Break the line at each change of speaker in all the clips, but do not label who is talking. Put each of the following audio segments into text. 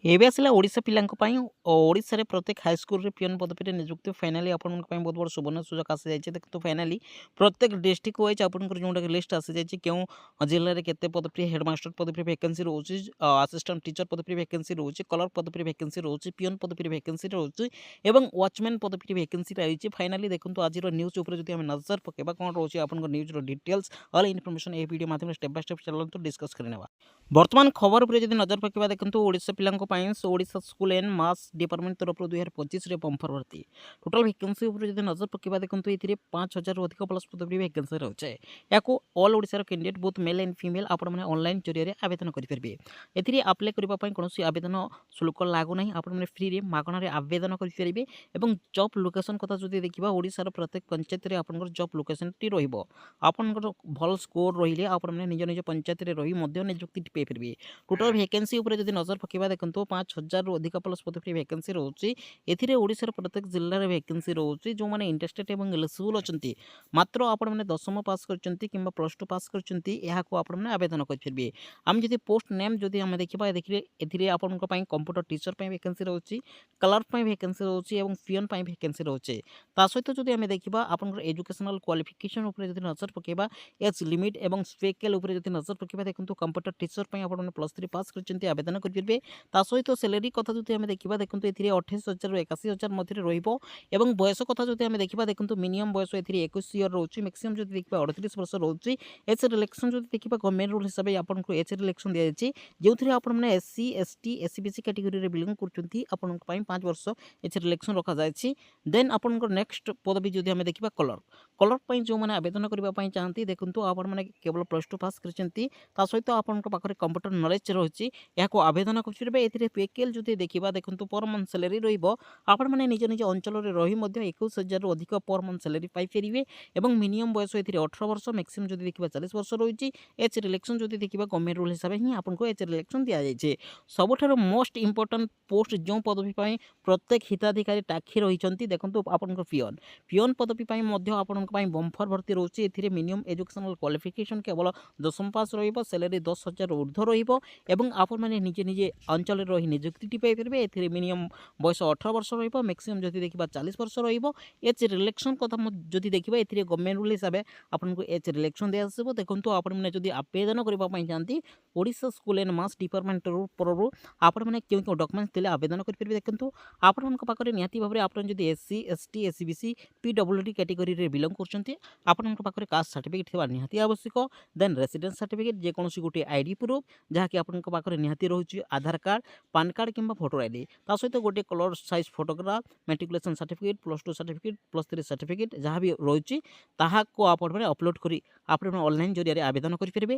ଏବେ ଆସିଲା ଓଡ଼ିଶା ପିଲାଙ୍କ ପାଇଁ ଓଡ଼ିଶାରେ ପ୍ରତ୍ୟେକ ହାଇସ୍କୁଲରେ ପିଅନ ପଦବୀରେ ନିଯୁକ୍ତି ଫାଇନାଲି ଆପଣଙ୍କ ପାଇଁ ବହୁତ ବଡ଼ ସୁବର୍ଣ୍ଣ ସୁଯୋଗ ଆସିଯାଇଛି। ଦେଖନ୍ତୁ ଫାଇନାଲି ପ୍ରତ୍ୟେକ ଡିଷ୍ଟ୍ରିକ୍ଟ ୱାଇଜ୍ ଆପଣଙ୍କର ଯେଉଁଟାକି ଲିଷ୍ଟ ଆସିଯାଇଛି କେଉଁ ଜିଲ୍ଲାରେ କେତେ ପଦବୀ ହେଡ଼ମାଷ୍ଟର ପଦବୀରେ ଭ୍ୟାକେନ୍ସି ରହୁଛି, ଆସିଷ୍ଟାଣ୍ଟ ଟିଚର ପଦବୀରେ ଭ୍ୟାକେନ୍ସି ରହୁଛି, କଲର ପଦବୀରେ ଭ୍ୟାକେନ୍ସି ରହୁଛି, ପିଅନ ପଦବୀରେ ଭ୍ୟାକେନ୍ସି ରହୁଛି ଏବଂ ୱାଚମ୍ୟାନ୍ ପଦବୀରେ ଭ୍ୟାକେନ୍ସି ରହିଛି। ଫାଇନାଲି ଦେଖନ୍ତୁ ଆଜିର ନ୍ୟୁଜ୍ ଉପରେ ଯଦି ଆମେ ନଜର ପକାଇବା କ'ଣ ରହୁଛି ଆପଣଙ୍କ ନ୍ୟୁଜ୍ର ଡିଟେଲ୍ସ ଅଲ୍ ଇନଫର୍ମେସନ୍ ଏହି ଭିଡ଼ିଓ ମାଧ୍ୟମରେ ଷ୍ଟେପ୍ ବାଇ ଷ୍ଟେପ୍ ଚାଲନ୍ତୁ ଡିସ୍କସ୍ କରିନେବା। ବର୍ତ୍ତମାନ ଖବର ଉପରେ ଯଦି ନଜର ପକାଇବା ଦେଖନ୍ତୁ ଓଡ଼ିଶା ପିଲାଙ୍କ ପାଇଁ Odisha school and mass department ତରଫରୁ 2025ରେ ବମ୍ଫର ଭର୍ତ୍ତି ଟୋଟାଲ ଭ୍ୟାକେନ୍ସି ଉପରେ ଯଦି ନଜର ପକାଇବା ଦେଖନ୍ତୁ ଏଥିରେ 5000ରୁ ଅଧିକ ପ୍ଲସ୍ ପଦବୀ ଭ୍ୟାକେନ୍ସି ରହିଛି। ଏହାକୁ ଅଲ୍ ଓଡ଼ିଶାର candidate both mail and female ଆପଣମାନେ ଅନଲାଇନ୍ ଜରିଆରେ ଆବେଦନ କରିପାରିବେ। ଏଥିରେ ଆପ୍ଲାଏ କରିବା ପାଇଁ କୌଣସି ଆବେଦନ ଶୁଳ୍କ ଲାଗୁ ନାହିଁ। ଆପଣମାନେ ଫ୍ରିରେ ମାଗଣାରେ ଆବେଦନ କରିପାରିବେ ଏବଂ ଜବ୍ ଲୋକେସନ୍ କଥା ଯଦି ଦେଖିବା ଓଡ଼ିଶାର ପ୍ରତ୍ୟେକ ପଞ୍ଚାୟତରେ ଆପଣଙ୍କର ଜବ୍ ଲୋକେସନ୍ଟି ରହିବ। ଆପଣଙ୍କର ଭଲ ସ୍କୋର ରହିଲେ ଆପଣମାନେ ନିଜ ନିଜ ପଞ୍ଚାୟତରେ ରହି ମଧ୍ୟ ନିଯୁକ୍ତିଟି ପାଇପାରିବେ। ଟୋଟାଲ ଭ୍ୟାକେନ୍ସି ଉପରେ ଯଦି ନଜର ପକାଇବା ଦେଖନ୍ତୁ 5000ରୁ ଅଧିକ ପ୍ଲସ୍ ପଦବୀ ଭ୍ୟାକେନ୍ସି ରହୁଛି। ଏଥିରେ ଓଡ଼ିଶାର ପ୍ରତ୍ୟେକ ଜିଲ୍ଲାରେ ଭ୍ୟାକେନ୍ସି ରହୁଛି। ଯେଉଁମାନେ ଇଣ୍ଟରେଷ୍ଟେଡ୍ ଏବଂ ଏଲିଜିବୁଲ୍ ଅଛନ୍ତି ମାତ୍ର ଆପଣମାନେ ଦଶମ ପାସ୍ କରିଛନ୍ତି କିମ୍ବା +2 ପାସ୍ କରିଛନ୍ତି ଏହାକୁ ଆପଣମାନେ ଆବେଦନ କରିପାରିବେ। ଆମେ ଯଦି ପୋଷ୍ଟ ନେମ୍ ଯଦି ଆମେ ଦେଖିବା ଏଥିରେ ଆପଣଙ୍କ ପାଇଁ କମ୍ପ୍ୟୁଟର ଟିଚର ପାଇଁ ଭ୍ୟାକେନ୍ସି ରହୁଛି, କ୍ଲର୍କ ପାଇଁ ଭ୍ୟାକେନ୍ସି ରହୁଛି ଏବଂ ପିଅନ ପାଇଁ ଭ୍ୟାକେନ୍ସି ରହୁଛି। ତା ସହିତ ଯଦି ଆମେ ଦେଖିବା ଆପଣଙ୍କର ଏଜୁକେସନାଲ କ୍ୱାଲିଫିକେସନ ଉପରେ ଯଦି ନଜର ପକାଇବା ଏଜ୍ ଲିମିଟ୍ ଏବଂ ସ୍ପେକେଲ୍ ଉପରେ ଯଦି ନଜର ପକାଇବା ଦେଖନ୍ତୁ କମ୍ପ୍ୟୁଟର ଟିଚର ପାଇଁ ଆପଣମାନେ +3 ପାସ୍ କରିଛନ୍ତି ଆବେଦନ କରିପାରିବେ। ତା ସହିତ ସାଲାରୀ କଥା ଯଦି ଆମେ ଦେଖିବା ଦେଖନ୍ତୁ ଏଥିରେ 28,000ରୁ 81,000 ମଧ୍ୟରେ ରହିବ ଏବଂ ବୟସ କଥା ଯଦି ଆମେ ଦେଖିବା ଦେଖନ୍ତୁ ମିନିମମ୍ ବୟସ ଏଥିରେ 21 ଇୟର ରହୁଛି, ମ୍ୟାକ୍ସିମମ୍ ଯଦି ଦେଖିବା 38 ବର୍ଷ ରହୁଛି। ଏଜ୍ ରିଲାକ୍ସେସନ୍ ଯଦି ଦେଖିବା ଗଭର୍ଣ୍ଣମେଣ୍ଟ ରୁଲ୍ ହିସାବରେ ଆପଣଙ୍କୁ ଏଜ୍ ରିଲାକ୍ସେସନ୍ ଦିଆଯାଇଛି। ଯେଉଁଥିରେ ଆପଣମାନେ SC, ST, SC, BC କ୍ୟାଟେଗୋରୀରେ ବିଲଙ୍ଗ କରୁଛନ୍ତି ଆପଣଙ୍କ ପାଇଁ 5 ବର୍ଷ ଏଜ୍ ରିଲାକ୍ସେସନ୍ ରଖାଯାଇଛି। ଦେନ୍ ଆପଣଙ୍କର ନେକ୍ସଟ ପଦବୀ ଯଦି ଆମେ ଦେଖିବା କଲର ପାଇଁ ଯେଉଁମାନେ ଆବେଦନ କରିବା ପାଇଁ ଚାହାନ୍ତି ଦେଖନ୍ତୁ ଆପଣମାନେ କେବଳ +2 ପାସ୍ କରିଛନ୍ତି ତା ସହିତ ଆପଣଙ୍କ ପାଖରେ କମ୍ପ୍ୟୁଟର ନଲେଜ ରହିଛି ଏହାକୁ ଆବେଦନ କରିପାରିବେ। ଏଥିରେ ପେକେଲ୍ ଯଦି ଦେଖିବା ଦେଖନ୍ତୁ ପର ମନ୍ଥ ସାଲାରୀ ରହିବ ଆପଣମାନେ ନିଜ ନିଜ ଅଞ୍ଚଳରେ ରହି ମଧ୍ୟ 21,000ରୁ ଅଧିକ ପର ମନ୍ଥ ସାଲାରୀ ପାଇପାରିବେ ଏବଂ ମିନିମମ୍ ବୟସ ଏଥିରେ 18 ବର୍ଷ, ମ୍ୟାକ୍ସିମମ୍ ଯଦି ଦେଖିବା 40 ବର୍ଷ ରହିଛି। ଏଜ୍ ରିଲାକ୍ସେସନ୍ ଯଦି ଦେଖିବା ଗଭର୍ଣ୍ଣମେଣ୍ଟ ରୁଲ୍ ହିସାବରେ ହିଁ ଆପଣଙ୍କୁ ଏଜ୍ ରିଲାକ୍ସେସନ୍ ଦିଆଯାଇଛି। ସବୁଠାରୁ ମୋଷ୍ଟ ଇମ୍ପୋର୍ଟାଣ୍ଟ ପୋଷ୍ଟ ଯେଉଁ ପଦବୀ ପାଇଁ ପ୍ରତ୍ୟେକ ହିତାଧିକାରୀ ଟାଖି ରହିଛନ୍ତି ଦେଖନ୍ତୁ ଆପଣଙ୍କ ପିଅନ ପଦବୀ ପାଇଁ ମଧ୍ୟ ଆପଣଙ୍କ ପାଇଁ ବମ୍ଫର ଭର୍ତ୍ତି ରହୁଛି। ଏଥିରେ ମିନିମମ୍ ଏଜୁକେସନାଲ କ୍ୱାଲିଫିକେସନ୍ କେବଳ ଦଶମ ପାସ୍ ରହିବ, ସାଲାରୀ 10,000ରୁ ଉର୍ଦ୍ଧ୍ୱ ରହିବ ଏବଂ ଆପଣମାନେ ନିଜେ ନିଜେ ଅଞ୍ଚଳରେ ରହି ନିଯୁକ୍ତିଟି ପାଇପାରିବେ। ଏଥିରେ ମିନିମମ୍ ବୟସ 18 ବର୍ଷ ରହିବ, ମ୍ୟାକ୍ସିମମ୍ ଯଦି ଦେଖିବା 40 ବର୍ଷ ରହିବ। ଏଜ୍ ରିଲାକ୍ସେସନ୍ କଥା ଯଦି ଦେଖିବା ଏଥିରେ ଗଭର୍ଣ୍ଣମେଣ୍ଟ ରୁଲ୍ ହିସାବରେ ଆପଣଙ୍କୁ ଏଜ୍ ରିଲାକ୍ସେସନ୍ ଦିଆଯିବ। ଦେଖନ୍ତୁ ଆପଣମାନେ ଯଦି ଆବେଦନ କରିବା ପାଇଁ ଚାହାନ୍ତି Odisha school and mass department ତରଫରୁ ଆପଣମାନେ କେଉଁ କେଉଁ ଡକୁମେଣ୍ଟସ୍ ଦେଲେ ଆବେଦନ କରିପାରିବେ ଦେଖନ୍ତୁ ଆପଣଙ୍କ ପାଖରେ ନିହାତି ଭାବରେ ଆପଣ ଯଦି SC, ST, SC, BC, PWD କ୍ୟାଟେଗୋରୀରେ ବିଲଙ୍ଗ କରୁଛନ୍ତି ଆପଣଙ୍କ ପାଖରେ କାଷ୍ଟ ସାର୍ଟିଫିକେଟ୍ ଥିବା ନିହାତି ଆବଶ୍ୟକ। ଦେନ୍ ରେସିଡେନ୍ସ ସାର୍ଟିଫିକେଟ୍ ଯେକୌଣସି ଗୋଟିଏ ID ପ୍ରୁଫ୍ ଯାହାକି ଆପଣଙ୍କ ପାଖରେ ନିହାତି ରହୁଛି ଆଧାର କାର୍ଡ଼, ପାନ୍ କାର୍ଡ଼ କିମ୍ବା ଭୋଟର ID। ତା ସହିତ ଗୋଟିଏ colour size photograph, matriculation certificate, +2 certificate, +3 certificate ଯାହା ବି ରହିଛି ତାହାକୁ ଆପଣମାନେ ଅପଲୋଡ଼ କରି ଆପଣମାନେ ଅନଲାଇନ୍ ଜରିଆରେ ଆବେଦନ କରିପାରିବେ।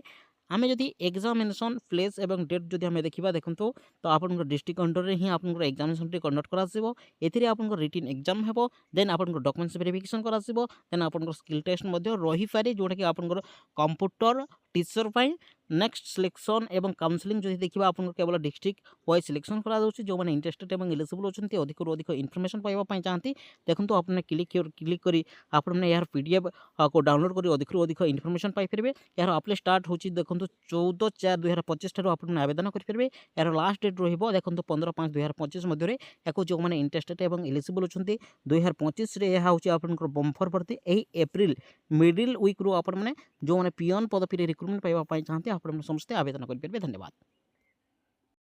ଆମେ ଯଦି ଏକ୍ଜାମିନେସନ୍ ପ୍ଲେସ୍ ଏବଂ ଡେଟ୍ ଯଦି ଆମେ ଦେଖିବା ଦେଖନ୍ତୁ ତ ଆପଣଙ୍କ ଡିଷ୍ଟ୍ରିକ୍ଟ ଅଣ୍ଡରରେ ହିଁ ଆପଣଙ୍କର ଏକ୍ଜାମିନେସନ୍ଟି କଣ୍ଡକ୍ଟ କରାଯିବ। ଏଥିରେ ଆପଣଙ୍କର ରିଟିନ୍ ଏକ୍ଜାମ୍ ହେବ, ଦେନ୍ ଆପଣଙ୍କର ଡକୁମେଣ୍ଟସ୍ ଭେରିଫିକେସନ୍ କରାଯିବ, ଦେନ୍ ଆପଣଙ୍କର ସ୍କିଲ୍ ଟେଷ୍ଟ ମଧ୍ୟ ରହିପାରେ ଯେଉଁଟାକି ଆପଣଙ୍କର କମ୍ପ୍ୟୁଟର ଟିଚର ପାଇଁ ନେକ୍ସଟ ସିଲେକ୍ସନ୍ ଏବଂ କାଉନସିଲିଂ ଯଦି ଦେଖିବା ଆପଣଙ୍କର କେବଳ ଡିଷ୍ଟ୍ରିକ୍ଟ ୱାଇଜ୍ ସିଲେକ୍ସନ୍ କରାଯାଉଛି। ଯେଉଁମାନେ ଇଣ୍ଟରେଷ୍ଟେଡ୍ ଏବଂ ଏଲିଜିବୁଲ୍ ଅଛନ୍ତି ଅଧିକରୁ ଅଧିକ ଇନଫର୍ମେସନ୍ ପାଇବା ପାଇଁ ଚାହାନ୍ତି ଦେଖନ୍ତୁ ଆପଣମାନେ କ୍ଲିକ୍ କରି ଆପଣମାନେ ଏହାର PDF କୁ ଡାଉନଲୋଡ଼ କରି ଅଧିକରୁ ଅଧିକ ଇନଫର୍ମେସନ୍ ପାଇପାରିବେ। ଏହାର ଆପ୍ଲାଏ ଷ୍ଟାର୍ଟ ହେଉଛି ଦେଖନ୍ତୁ 14/4/2025 ଠାରୁ ଆପଣମାନେ ଆବେଦନ କରିପାରିବେ। ଏହାର ଲାଷ୍ଟ ଡେଟ୍ ରହିବ ଦେଖନ୍ତୁ 15/5/2025 ମଧ୍ୟରେ। ଏହାକୁ ଯେଉଁମାନେ ଇଣ୍ଟରେଷ୍ଟେଡ୍ ଏବଂ ଏଲିଜିବୁଲ୍ ଅଛନ୍ତି 2025ରେ ଏହା ହେଉଛି ଆପଣଙ୍କର ବମ୍ଫର ଭର୍ତ୍ତି। ଏହି ଏପ୍ରିଲ ମିଡିଲ୍ ୱିକ୍ରୁ ଆପଣମାନେ ଯେଉଁମାନେ ପିଅନ ପଦବୀରେ ରିକ୍ରୁଟମେଣ୍ଟ ପାଇବା ପାଇଁ ଚାହାନ୍ତି ଆପଣମାନେ ସମସ୍ତେ ଆବେଦନ କରିପାରିବେ। ଧନ୍ୟବାଦ।